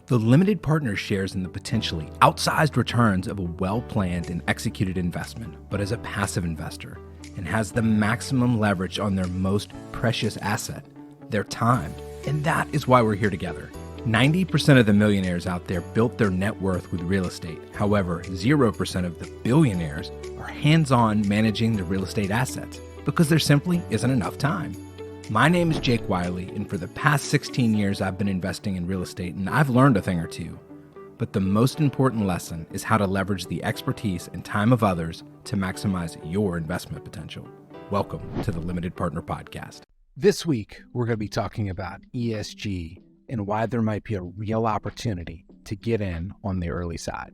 The limited partner shares in the potentially outsized returns of a well-planned and executed investment, but as a passive investor, and has the maximum leverage on their most precious asset, their time. And that is why we're here together. 90% of the millionaires out there built their net worth with real estate. However, 0% of the billionaires are hands-on managing the real estate assets because there simply isn't enough time. My name is Jake Wiley, and for the past 16 years, I've been investing in real estate, and I've learned a thing or two. But the most important lesson is how to leverage the expertise and time of others to maximize your investment potential. Welcome to the Limited Partner Podcast. This week, we're going to be talking about ESG and why there might be a real opportunity to get in on the early side.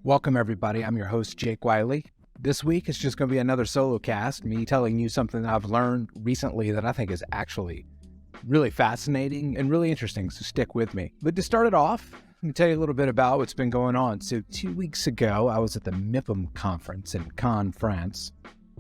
Welcome, everybody. I'm your host, Jake Wiley. This week, it's just going to be another Solocast, me telling you something that I've learned recently that I think is actually really fascinating and really interesting, so stick with me. But to start it off, let me tell you a little bit about what's been going on. So 2 weeks ago, I was at the MIPIM conference in Cannes, France,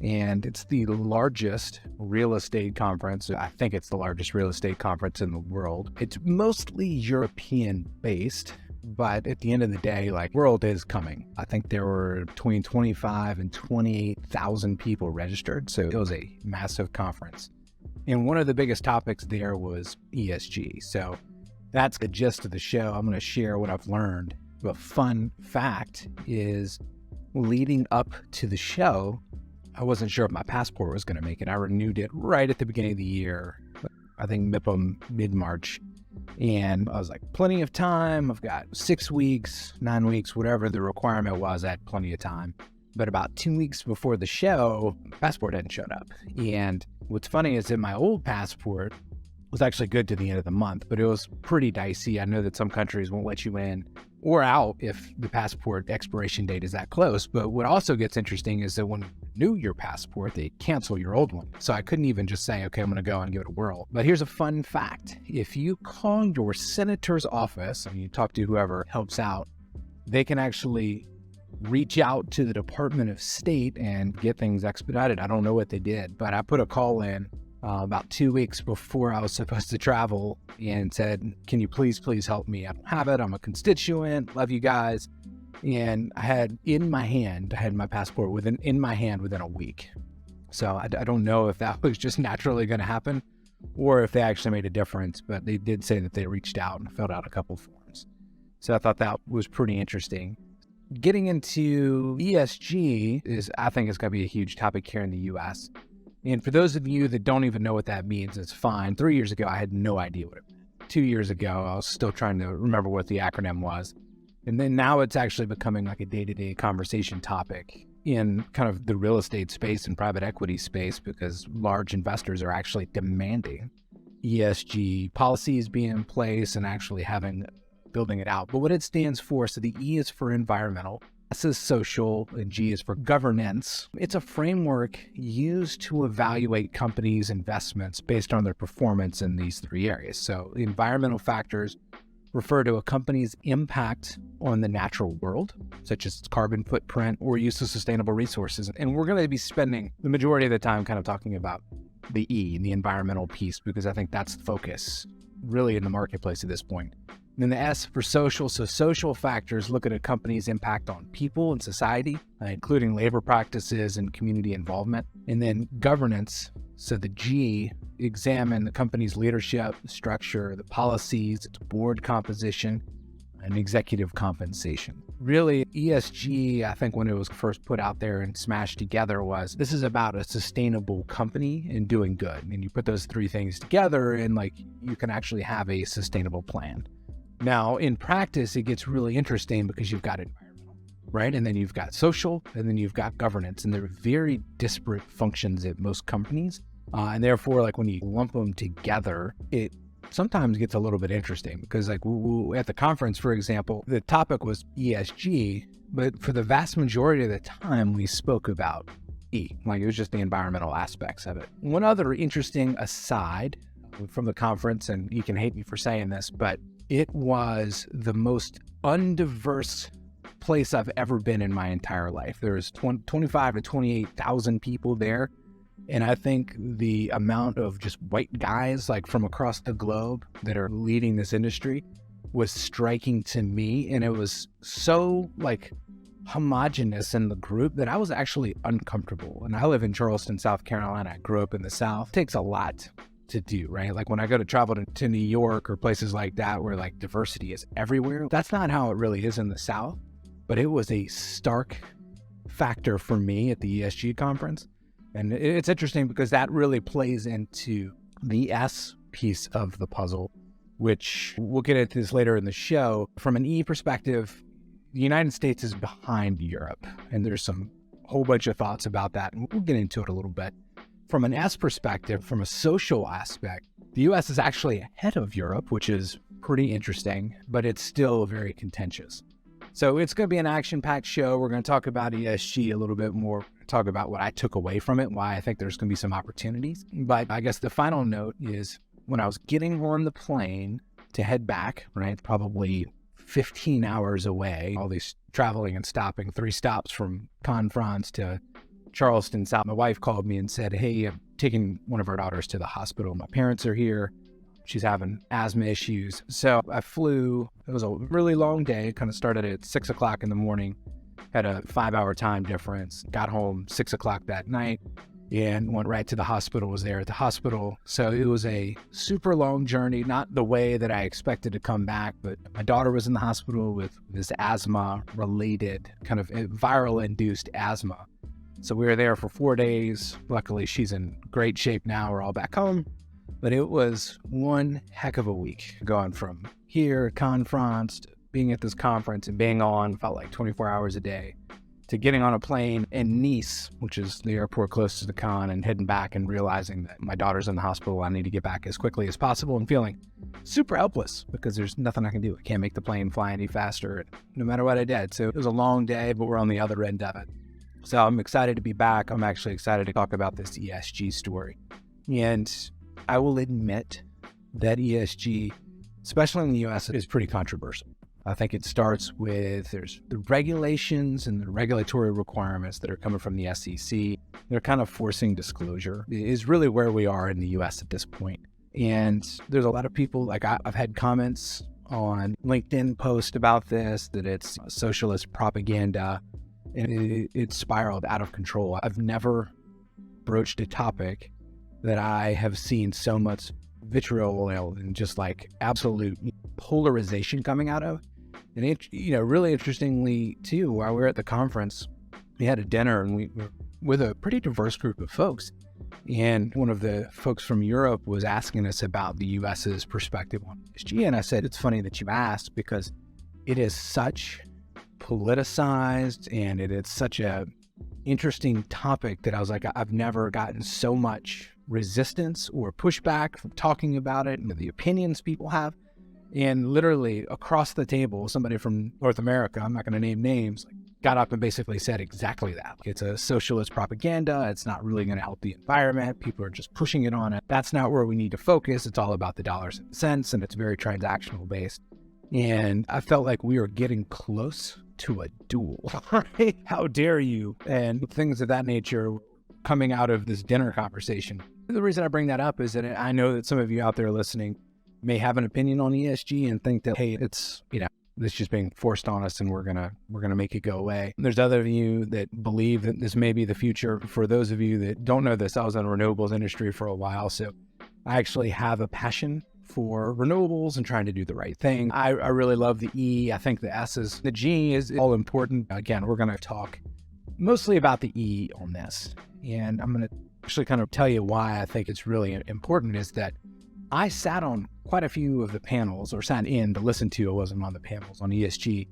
and it's the largest real estate conference. I think it's the largest real estate conference in the world. It's mostly European-based, but at the end of the day, world is coming. I think there were between 25 and 28,000 people registered, so it was a massive conference. And one of the biggest topics there was ESG. So that's the gist of the show. I'm going to share what I've learned. The fun fact is, leading up to the show, I wasn't sure if my passport was going to make it. I renewed it right at the beginning of the year, I think MIPIM mid-March. And I was like, plenty of time. I've got 6 weeks, 9 weeks, whatever the requirement was, I had plenty of time. But about 2 weeks before the show, my passport hadn't showed up. And what's funny is that my old passport was actually good to the end of the month, but it was pretty dicey. I know that some countries won't let you in or out if the passport expiration date is that close. But what also gets interesting is that when you renew your passport, they cancel your old one. So I couldn't even just say, okay, I'm going to go and give it a whirl. But here's a fun fact. If you call your senator's office and you talk to whoever helps out, they can actually reach out to the Department of State and get things expedited. I don't know what they did, but I put a call in about 2 weeks before I was supposed to travel and said, can you please help me? I don't have it. I'm a constituent. Love you guys. And I had my passport within a week. So I don't know if that was just naturally going to happen or if they actually made a difference, but they did say that they reached out and filled out a couple forms. So I thought that was pretty interesting. Getting into ESG I think is going to be a huge topic here in the U.S. And for those of you that don't even know what that means, it's fine. 3 years ago, I had no idea what it meant. 2 years ago, I was still trying to remember what the acronym was. And then now it's actually becoming like a day-to-day conversation topic in kind of the real estate space and private equity space, because large investors are actually demanding ESG policies be in place and actually building it out. But what it stands for, so the E is for environmental, S is social, and G is for governance. It's a framework used to evaluate companies' investments based on their performance in these three areas. So the environmental factors refer to a company's impact on the natural world, such as its carbon footprint or use of sustainable resources. And we're going to be spending the majority of the time kind of talking about the E, the environmental piece, because I think that's the focus really in the marketplace at this point. And then the S for social. So social factors look at a company's impact on people and society, including labor practices and community involvement. And then governance. So the G, examine the company's leadership structure, the policies, its board composition, and executive compensation. Really, ESG, I think when it was first put out there and smashed together, this is about a sustainable company and doing good. And you put those three things together and you can actually have a sustainable plan. Now, in practice, it gets really interesting because you've got environmental, right? And then you've got social, and then you've got governance, and they're very disparate functions at most companies. And therefore, when you lump them together, it sometimes gets a little bit interesting because at the conference, for example, the topic was ESG, but for the vast majority of the time, we spoke about E. It was just the environmental aspects of it. One other interesting aside from the conference, and you can hate me for saying this, but it was the most undiverse place I've ever been in my entire life. There's 25 to 28,000 people there. And I think the amount of just white guys from across the globe that are leading this industry was striking to me, and it was so like homogenous in the group that I was actually uncomfortable. And I live in Charleston, South Carolina. I grew up in the South. It takes a lot to do, right? Like when I go to travel to New York or places like that where like diversity is everywhere, that's not how it really is in the South. But it was a stark factor for me at the ESG conference. And it's interesting because that really plays into the S piece of the puzzle, which we'll get into this later in the show. From an E perspective, the United States is behind Europe, and there's a whole bunch of thoughts about that, and we'll get into it a little bit. From an S perspective, from a social aspect, the U.S. is actually ahead of Europe, which is pretty interesting, but it's still very contentious. So it's going to be an action-packed show. We're going to talk about ESG a little bit more, talk about what I took away from it, why I think there's going to be some opportunities. But I guess the final note is when I was getting on the plane to head back, right, probably 15 hours away, all these traveling and stopping, 3 stops from Cannes, France to Charleston, South. My wife called me and said, hey, I'm taking one of our daughters to the hospital. My parents are here. She's having asthma issues. So I flew. It was a really long day. Kind of started at 6 o'clock in the morning, had a 5-hour time difference, got home 6 o'clock that night, and went right to the hospital, was there at the hospital. So it was a super long journey, not the way that I expected to come back, but my daughter was in the hospital with this asthma-related, kind of viral-induced asthma. So we were there for 4 days. Luckily, she's in great shape now. We're all back home. But it was one heck of a week, going from here, Cannes, France, to being at this conference and being on, felt like 24 hours a day, to getting on a plane in Nice, which is the airport closest to Cannes, and heading back and realizing that my daughter's in the hospital. I need to get back as quickly as possible, and feeling super helpless because there's nothing I can do. I can't make the plane fly any faster, no matter what I did. So it was a long day, but we're on the other end of it. So I'm excited to be back. I'm actually excited to talk about this ESG story. And I will admit that ESG, especially in the US, is pretty controversial. I think it starts with there's the regulations and the regulatory requirements that are coming from the SEC. They're kind of forcing disclosure. It is really where we are in the US at this point. And there's a lot of people, like I've had comments on LinkedIn posts about this, that it's socialist propaganda, and it spiraled out of control. I've never broached a topic that I have seen so much vitriol and just like absolute polarization coming out of. And it, really interestingly too, while we were at the conference, we had a dinner and we were with a pretty diverse group of folks. And one of the folks from Europe was asking us about the US's perspective on ESG. And I said, it's funny that you asked because it is such politicized and it is such a interesting topic that I was like, I've never gotten so much resistance or pushback from talking about it and the opinions people have. And literally across the table, somebody from North America, I'm not going to name names, got up and basically said exactly that. It's a socialist propaganda. It's not really going to help the environment. People are just pushing it on it. That's not where we need to focus. It's all about the dollars and cents, and it's very transactional based. And I felt like we were getting close to a duel. Right? How dare you? And things of that nature coming out of this dinner conversation. The reason I bring that up is that I know that some of you out there listening may have an opinion on ESG and think that, hey, it's, this just being forced on us and we're gonna make it go away. And there's other of you that believe that this may be the future. For those of you that don't know this, I was in the renewables industry for a while, so I actually have a passion for renewables and trying to do the right thing. I really love the E. I think the S is, the G is all important. Again, we're gonna talk mostly about the E on this. And I'm gonna actually kind of tell you why I think it's really important is that I sat on quite a few of the panels, or sat in to listen to, I wasn't on the panels on ESG,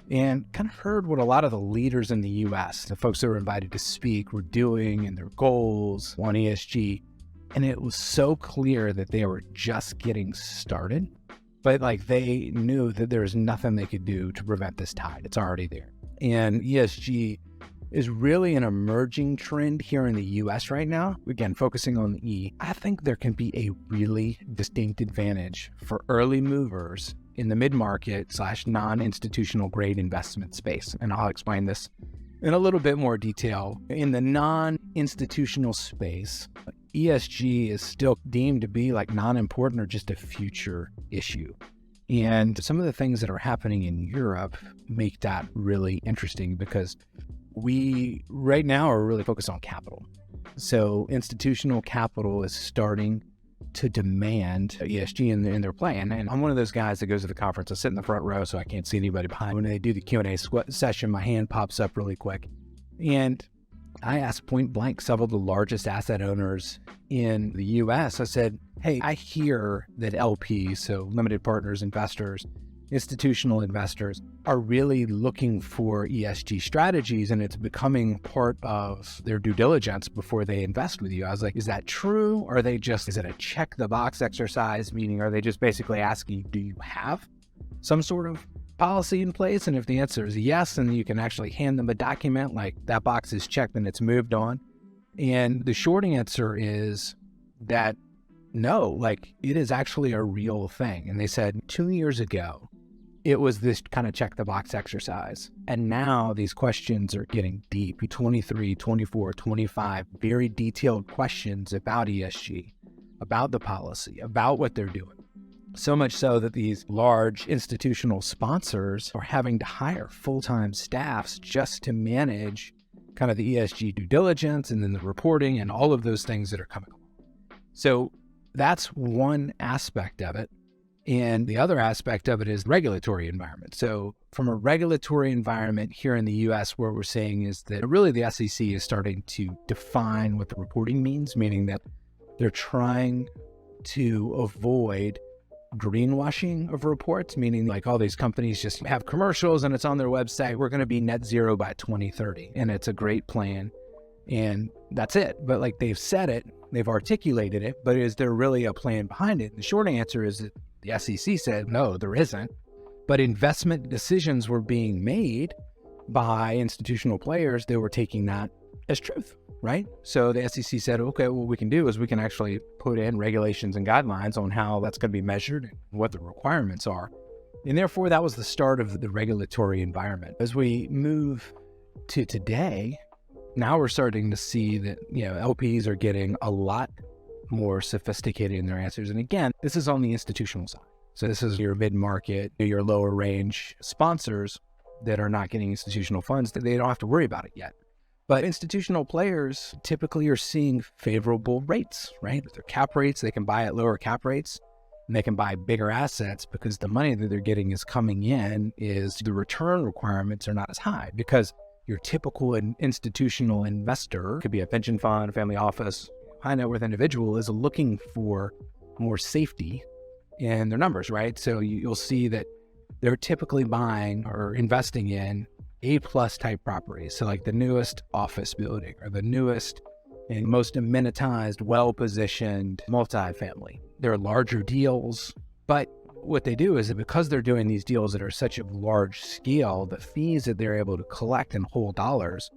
and kind of heard what a lot of the leaders in the US, the folks that were invited to speak, were doing and their goals on ESG. And it was so clear that they were just getting started, but like they knew that there was nothing they could do to prevent this tide. It's already there. And ESG is really an emerging trend here in the US right now. Again, focusing on the E, I think there can be a really distinct advantage for early movers in the mid-market / non-institutional grade investment space. And I'll explain this in a little bit more detail. In the non-institutional space, ESG is still deemed to be like non-important or just a future issue. And some of the things that are happening in Europe make that really interesting because we right now are really focused on capital. So institutional capital is starting to demand ESG in their plan. And I'm one of those guys that goes to the conference. I sit in the front row so I can't see anybody behind. When they do the Q&A session, my hand pops up really quick. And I asked point blank several of the largest asset owners in the US. I said, hey, I hear that LPs, so limited partners, investors, institutional investors, are really looking for ESG strategies, and it's becoming part of their due diligence before they invest with you. I was like, is that true? Or are they just, is it a check the box exercise? Meaning, are they just basically asking, do you have some sort of policy in place? And if the answer is yes, then you can actually hand them a document like that box is checked and it's moved on. And the short answer is that no, like it is actually a real thing. And they said 2 years ago, it was this kind of check the box exercise. And now these questions are getting deep. 23, 24, 25, very detailed questions about ESG, about the policy, about what they're doing. So much so that these large institutional sponsors are having to hire full-time staffs just to manage kind of the ESG due diligence and then the reporting and all of those things that are coming along. So that's one aspect of it. And the other aspect of it is regulatory environment. So from a regulatory environment here in the US, what we're saying is that really the SEC is starting to define what the reporting means, meaning that they're trying to avoid greenwashing of reports, meaning like all these companies just have commercials and it's on their website, we're going to be net zero by 2030. And it's a great plan. And that's it. But like they've said it, they've articulated it, but is there really a plan behind it? And the short answer is that the SEC said, no, there isn't. But investment decisions were being made by institutional players that were taking that as truth, right? So the SEC said, okay, what we can do is we can actually put in regulations and guidelines on how that's going to be measured and what the requirements are. And therefore, that was the start of the regulatory environment. As we move to today, now we're starting to see that, LPs are getting a lot more sophisticated in their answers. And again, this is on the institutional side. So this is your mid-market, your lower range sponsors that are not getting institutional funds. They don't have to worry about it yet. But institutional players typically are seeing favorable rates, right? With their cap rates, they can buy at lower cap rates and they can buy bigger assets because the money that they're getting is coming in is the return requirements are not as high because your typical institutional investor, could be a pension fund, a family office, high net worth individual, is looking for more safety in their numbers, right? So you'll see that they're typically buying or investing in A-plus type properties. So like the newest office building or the newest and most amenitized, well-positioned multifamily. They're larger deals, but what they do is that because they're doing these deals that are such a large scale, the fees that they're able to collect in whole dollars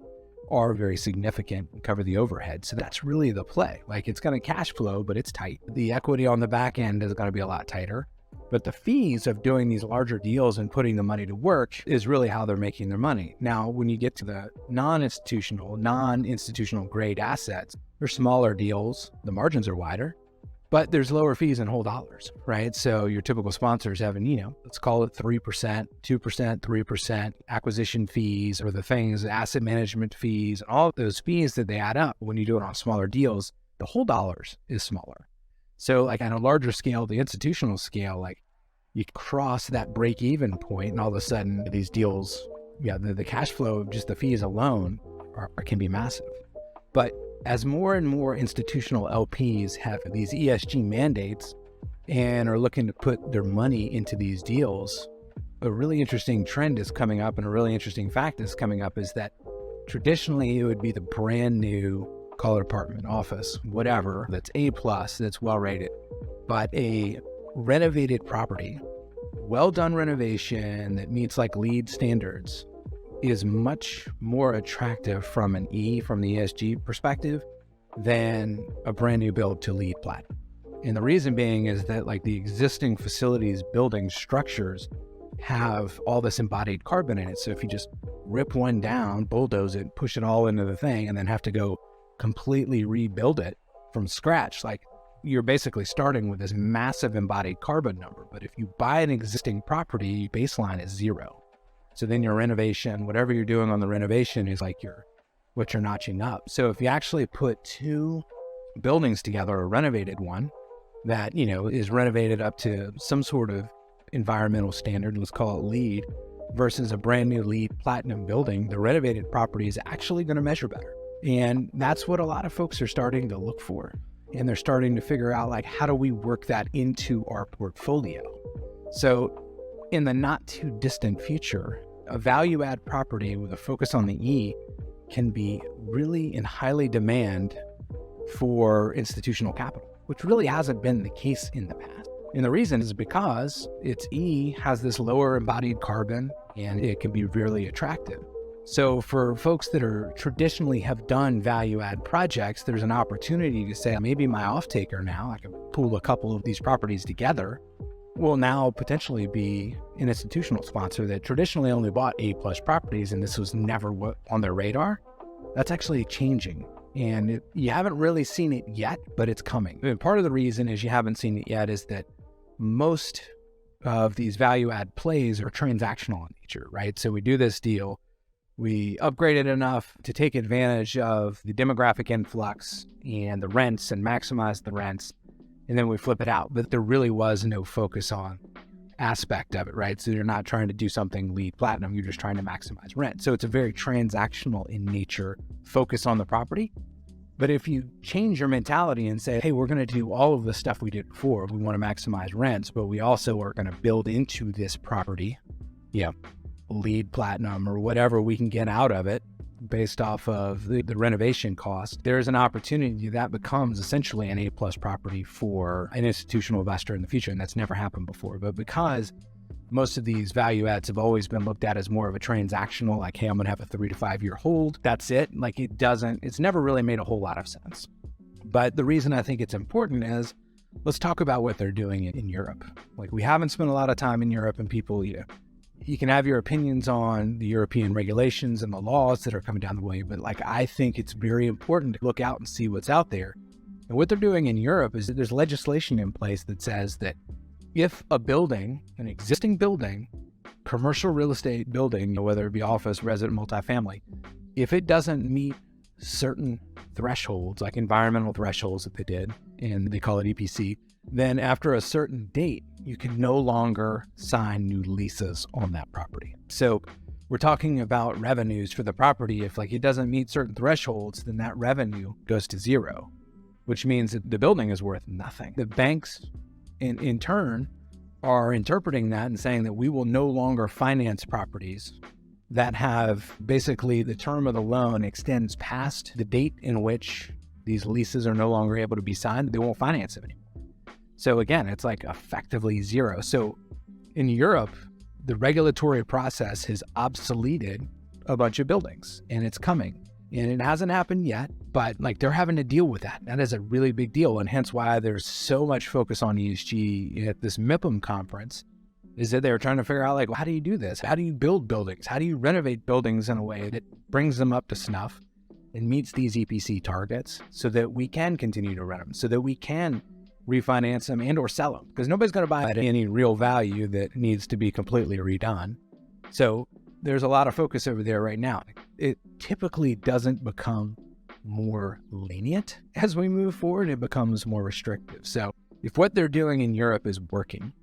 are very significant and cover the overhead. So that's really the play. Like it's going to cash flow, but it's tight. The equity on the back end is going to be a lot tighter. But the fees of doing these larger deals and putting the money to work is really how they're making their money. Now, when you get to the non-institutional grade assets, they're smaller deals. The margins are wider, but there's lower fees in whole dollars, right? So your typical sponsors having, let's call it 3%, 2%, 3% acquisition fees or the things, asset management fees, all of those fees that they add up when you do it on smaller deals, the whole dollars is smaller. So like on a larger scale, the institutional scale, like you cross that break-even point and all of a sudden these deals, the cash flow of just the fees alone can be massive. But as more and more institutional LPs have these ESG mandates and are looking to put their money into these deals, a really interesting trend is coming up and a really interesting fact is coming up is that traditionally it would be the brand new, call it apartment, office, whatever, that's A+, that's well rated. But a renovated property, well done renovation that meets like LEED standards is much more attractive from the ESG perspective than a brand new build to LEED Platinum. And the reason being is that like the existing facilities, building structures have all this embodied carbon in it. So if you just rip one down, bulldoze it, push it all into the thing, and then have to go completely rebuild it from scratch, like you're basically starting with this massive embodied carbon number. But if you buy an existing property, baseline is 0. So then your renovation, whatever you're doing on the renovation is like what you're notching up. So if you actually put 2 buildings together, a renovated one that, is renovated up to some sort of environmental standard, let's call it LEED, versus a brand new LEED Platinum building, the renovated property is actually going to measure better. And that's what a lot of folks are starting to look for. And they're starting to figure out, like, how do we work that into our portfolio? So in the not too distant future, a value add property with a focus on the E can be really in highly demand for institutional capital, which really hasn't been the case in the past. And the reason is because its E has this lower embodied carbon and it can be really attractive. So for folks that are traditionally have done value add projects, there's an opportunity to say, maybe my off-taker now, I can pool a couple of these properties together, will now potentially be an institutional sponsor that traditionally only bought A+ properties, and this was never on their radar. That's actually changing. And you haven't really seen it yet, but it's coming. And part of the reason is you haven't seen it yet is that most of these value add plays are transactional in nature, right? So we do this deal, we upgrade it enough to take advantage of the demographic influx and the rents and maximize the rents, and then we flip it out. But there really was no focus on aspect of it, right? So you're not trying to do something LEED Platinum, you're just trying to maximize rent. So it's a very transactional in nature focus on the property. But if you change your mentality and say, hey, we're going to do all of the stuff we did before, we want to maximize rents, but we also are going to build into this property, LEED Platinum or whatever we can get out of it based off of the renovation cost, there's an opportunity that becomes essentially an A+ property for an institutional investor in the future. And that's never happened before. But because most of these value adds have always been looked at as more of a transactional, like, hey, I'm going to have a 3 to 5 year hold. That's it. Like, it's never really made a whole lot of sense. But the reason I think it's important is, let's talk about what they're doing in Europe. Like, we haven't spent a lot of time in Europe, and people, you can have your opinions on the European regulations and the laws that are coming down the way, but I think it's very important to look out and see what's out there. And what they're doing in Europe is that there's legislation in place that says that if a building, an existing building, commercial real estate building, whether it be office, resident, multifamily, if it doesn't meet certain thresholds, like environmental thresholds that they did, and they call it EPC, then after a certain date, you can no longer sign new leases on that property. So we're talking about revenues for the property. If it doesn't meet certain thresholds, then that revenue goes to 0, which means that the building is worth nothing. The banks in turn are interpreting that and saying that we will no longer finance properties that have basically the term of the loan extends past the date in which these leases are no longer able to be signed. They won't finance it anymore. So again, it's effectively 0. So in Europe, the regulatory process has obsoleted a bunch of buildings, and it's coming. And it hasn't happened yet, but they're having to deal with that. That is a really big deal. And hence why there's so much focus on ESG at this MIPIM conference, is that they're trying to figure out, how do you do this? How do you build buildings? How do you renovate buildings in a way that brings them up to snuff and meets these EPC targets so that we can continue to rent them, so that we can refinance them and or sell them? Because nobody's going to buy at any real value that needs to be completely redone. So there's a lot of focus over there right now. It typically doesn't become more lenient as we move forward. It becomes more restrictive. So if what they're doing in Europe is working,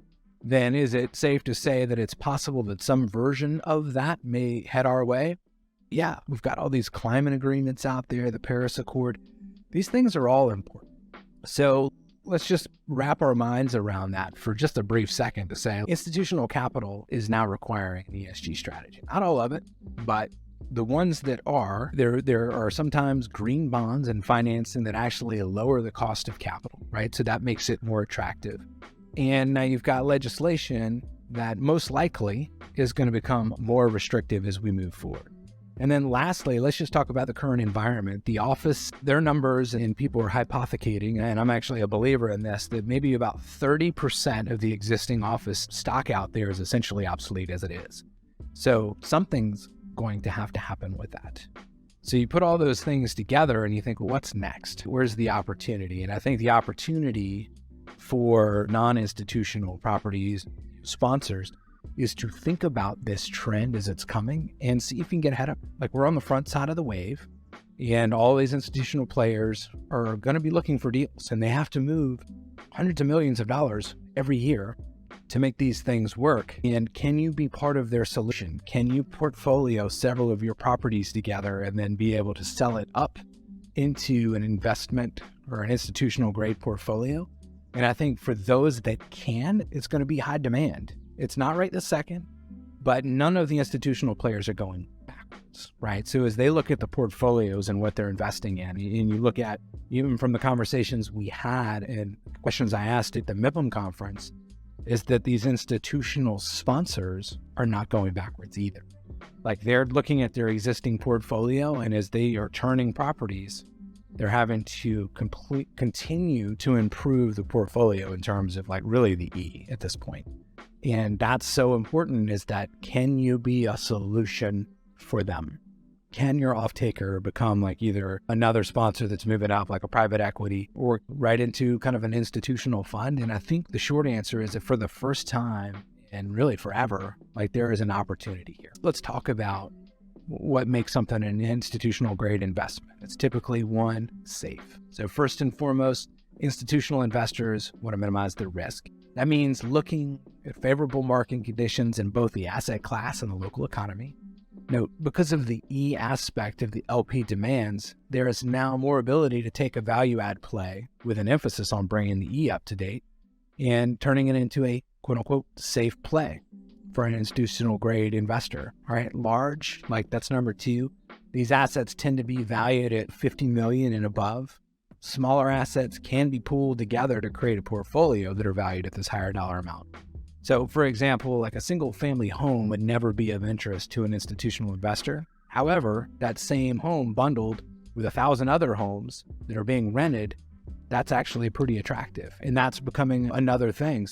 then is it safe to say that it's possible that some version of that may head our way? Yeah, we've got all these climate agreements out there, the Paris Accord. These things are all important. So let's just wrap our minds around that for just a brief second to say institutional capital is now requiring an ESG strategy. Not all of it, but the ones that are, there are sometimes green bonds and financing that actually lower the cost of capital, right? So that makes it more attractive. And now you've got legislation that most likely is going to become more restrictive as we move forward. And then lastly, let's just talk about the current environment. The office, their numbers, and people are hypothecating, and I'm actually a believer in this, that maybe about 30% of the existing office stock out there is essentially obsolete as it is. So something's going to happen with that. So you put all those things together and you think, well, what's next? Where's the opportunity? And I think the opportunity for non-institutional properties sponsors is to think about this trend as it's coming and see if you can get ahead of it. Like, we're on the front side of the wave, and all these institutional players are going to be looking for deals, and they have to move hundreds of millions of dollars every year to make these things work. And can you be part of their solution? Can you portfolio several of your properties together and then be able to sell it up into an investment or an institutional grade portfolio? And I think for those that can, it's going to be high demand. It's not right this second, but none of the institutional players are going backwards, right? So as they look at the portfolios and what they're investing in, and you look at, even from the conversations we had and questions I asked at the MIPIM conference, is that these institutional sponsors are not going backwards either. Like, they're looking at their existing portfolio, and as they are turning properties, they're having to continue to improve the portfolio in terms of, like, really the E at this point. And that's so important, is that, can you be a solution for them? Can your off-taker become like either another sponsor that's moving up, like a private equity, or right into kind of an institutional fund? And I think the short answer is that for the first time, and really forever, like, there is an opportunity here. Let's talk about what makes something an institutional grade investment. It's typically, one, safe. So first and foremost, institutional investors want to minimize their risk. That means looking at favorable market conditions in both the asset class and the local economy. Note, because of the E aspect of the LP demands, there is now more ability to take a value add play with an emphasis on bringing the E up to date and turning it into a quote unquote safe play for an institutional grade investor. All right, large, like, that's number two. These assets tend to be valued at 50 million and above. Smaller assets can be pooled together to create a portfolio that are valued at this higher dollar amount. So, for example, like, a single family home would never be of interest to an institutional investor. However, that same home bundled with 1,000 other homes that are being rented, that's actually pretty attractive. And that's becoming another thing.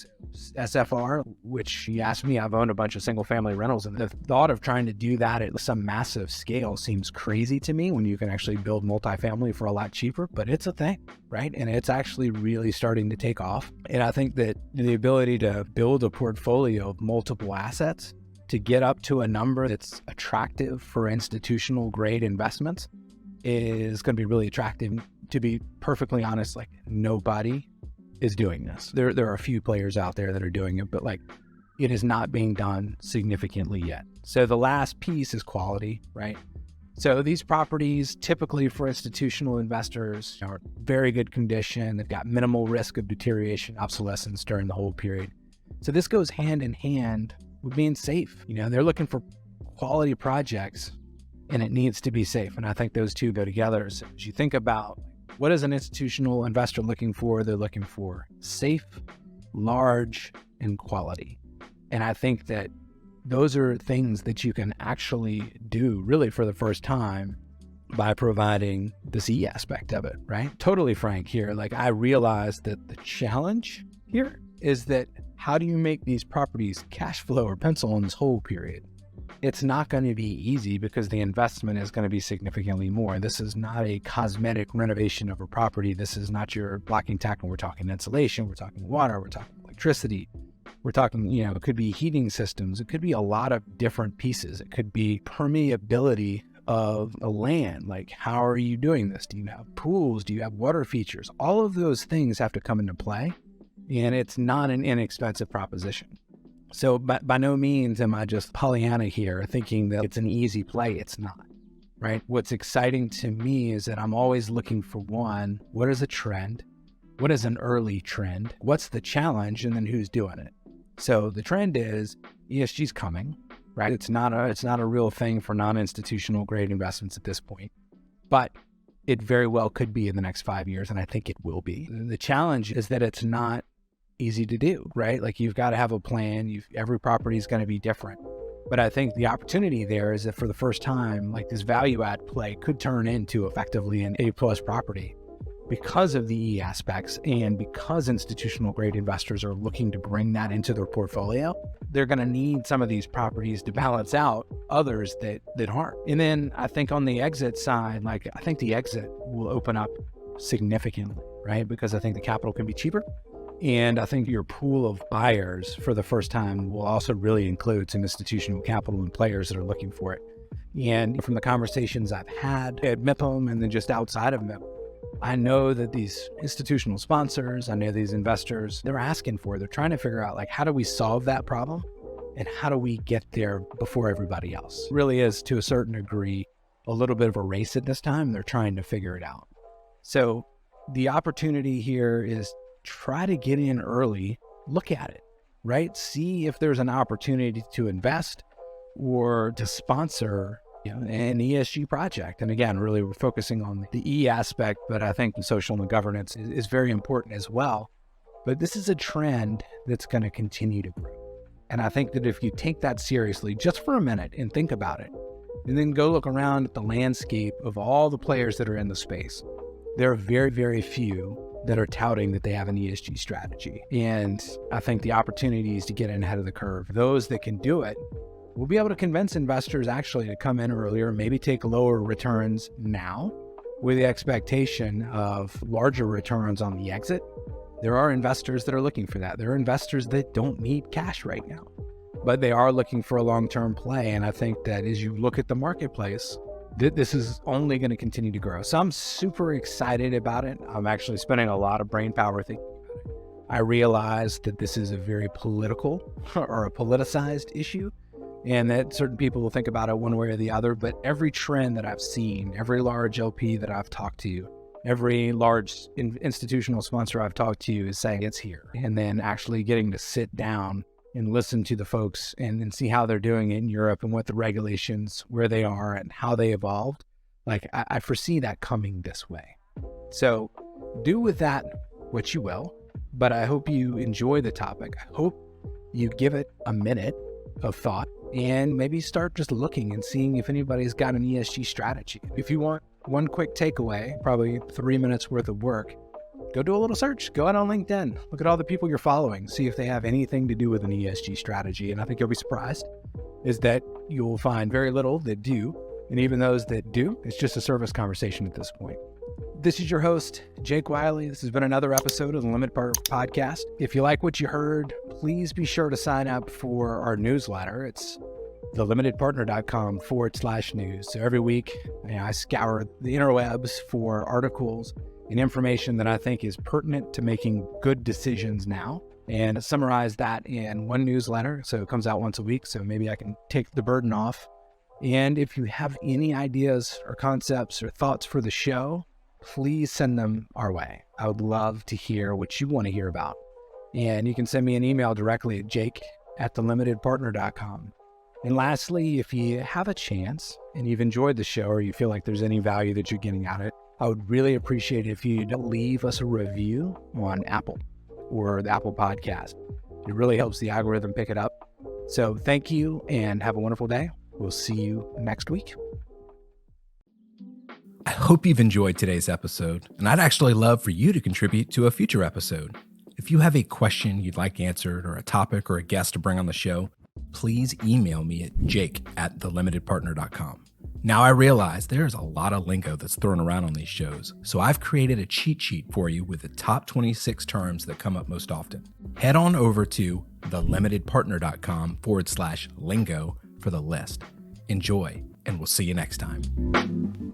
SFR, which you asked me, I've owned a bunch of single family rentals, and the thought of trying to do that at some massive scale seems crazy to me when you can actually build multifamily for a lot cheaper, but it's a thing, right? And it's actually really starting to take off. And I think that the ability to build a portfolio of multiple assets to get up to a number that's attractive for institutional grade investments is going to be really attractive. To be perfectly honest, like, nobody is doing this. There are a few players out there that are doing it, but, like, it is not being done significantly yet. So the last piece is quality, right? So these properties, typically for institutional investors, are very good condition. They've got minimal risk of deterioration, obsolescence during the whole period. So this goes hand in hand with being safe. You know, they're looking for quality projects, and it needs to be safe. And I think those two go together. So as you think about, what is an institutional investor looking for? They're looking for safe, large, and quality. And I think that those are things that you can actually do really for the first time by providing the C aspect of it, right? Totally frank here. Like, I realize that the challenge here is that, how do you make these properties cash flow or pencil in this whole period? It's not going to be easy because the investment is going to be significantly more. This is not a cosmetic renovation of a property. This is not your blocking tackling. We're talking insulation, we're talking water, we're talking electricity, we're talking, you know, it could be heating systems. It could be a lot of different pieces. It could be permeability of a land. Like, how are you doing this? Do you have pools? Do you have water features? All of those things have to come into play, and it's not an inexpensive proposition. So by no means am I just Pollyanna here thinking that it's an easy play. It's not, right? What's exciting to me is that I'm always looking for, one, what is a trend? What is an early trend? What's the challenge? And then who's doing it? So the trend is ESG's coming, right? It's not a real thing for non-institutional grade investments at this point, but it very well could be in the next 5 years. And I think it will be. The challenge is that it's not easy to do, right? Like, you've got to have a plan. Every property is going to be different. But I think the opportunity there is that for the first time, like, this value add play could turn into effectively an A+ property because of the E aspects and because institutional grade investors are looking to bring that into their portfolio, they're going to need some of these properties to balance out others that aren't. And then I think on the exit side, I think the exit will open up significantly, right? Because I think the capital can be cheaper. And I think your pool of buyers for the first time will also really include some institutional capital and players that are looking for it. And from the conversations I've had at MIPIM and then just outside of MIPIM, I know that these institutional sponsors, I know these investors, they're asking for it. They're trying to figure out, how do we solve that problem? And how do we get there before everybody else? It really is, to a certain degree, a little bit of a race at this time. They're trying to figure it out. So the opportunity here is try to get in early, look at it, right? See if there's an opportunity to invest or to sponsor an ESG project. And again, really we're focusing on the E aspect, but I think the social and the governance is very important as well. But this is a trend that's going to continue to grow. And I think that if you take that seriously just for a minute and think about it, and then go look around at the landscape of all the players that are in the space, there are very, very few that are touting that they have an ESG strategy. And I think the opportunity is to get in ahead of the curve. Those that can do it will be able to convince investors actually to come in earlier, maybe take lower returns now with the expectation of larger returns on the exit. There are investors that are looking for that. There are investors that don't need cash right now, but they are looking for a long-term play. And I think that as you look at the marketplace, this is only going to continue to grow. So I'm super excited about it. I'm actually spending a lot of brain power thinking about it. I realize that this is a very political or a politicized issue, and that certain people will think about it one way or the other. But every trend that I've seen, every large LP that I've talked to, every large institutional sponsor I've talked to is saying it's here. And then actually getting to sit down and listen to the folks and see how they're doing it in Europe and what the regulations, where they are and how they evolved. I foresee that coming this way. So do with that what you will, but I hope you enjoy the topic. I hope you give it a minute of thought and maybe start just looking and seeing if anybody's got an ESG strategy. If you want one quick takeaway, probably 3 minutes worth of work, go do a little search. Go out on LinkedIn. Look at all the people you're following. See if they have anything to do with an ESG strategy. And I think you'll be surprised is that you'll find very little that do. And even those that do, it's just a service conversation at this point. This is your host, Jake Wiley. This has been another episode of the Limited Partner Podcast. If you like what you heard, please be sure to sign up for our newsletter. It's thelimitedpartner.com/news. So every week, I scour the interwebs for articles and information that I think is pertinent to making good decisions now, and summarize that in one newsletter. So it comes out once a week. So maybe I can take the burden off. And if you have any ideas or concepts or thoughts for the show, please send them our way. I would love to hear what you want to hear about. And you can send me an email directly at jake@thelimitedpartner.com. And lastly, if you have a chance and you've enjoyed the show or you feel like there's any value that you're getting out of it, I would really appreciate it if you'd leave us a review on Apple or the Apple Podcast. It really helps the algorithm pick it up. So thank you and have a wonderful day. We'll see you next week. I hope you've enjoyed today's episode, and I'd actually love for you to contribute to a future episode. If you have a question you'd like answered or a topic or a guest to bring on the show, please email me at jake@thelimitedpartner.com. Now I realize there's a lot of lingo that's thrown around on these shows, so I've created a cheat sheet for you with the top 26 terms that come up most often. Head on over to thelimitedpartner.com/lingo for the list. Enjoy, and we'll see you next time.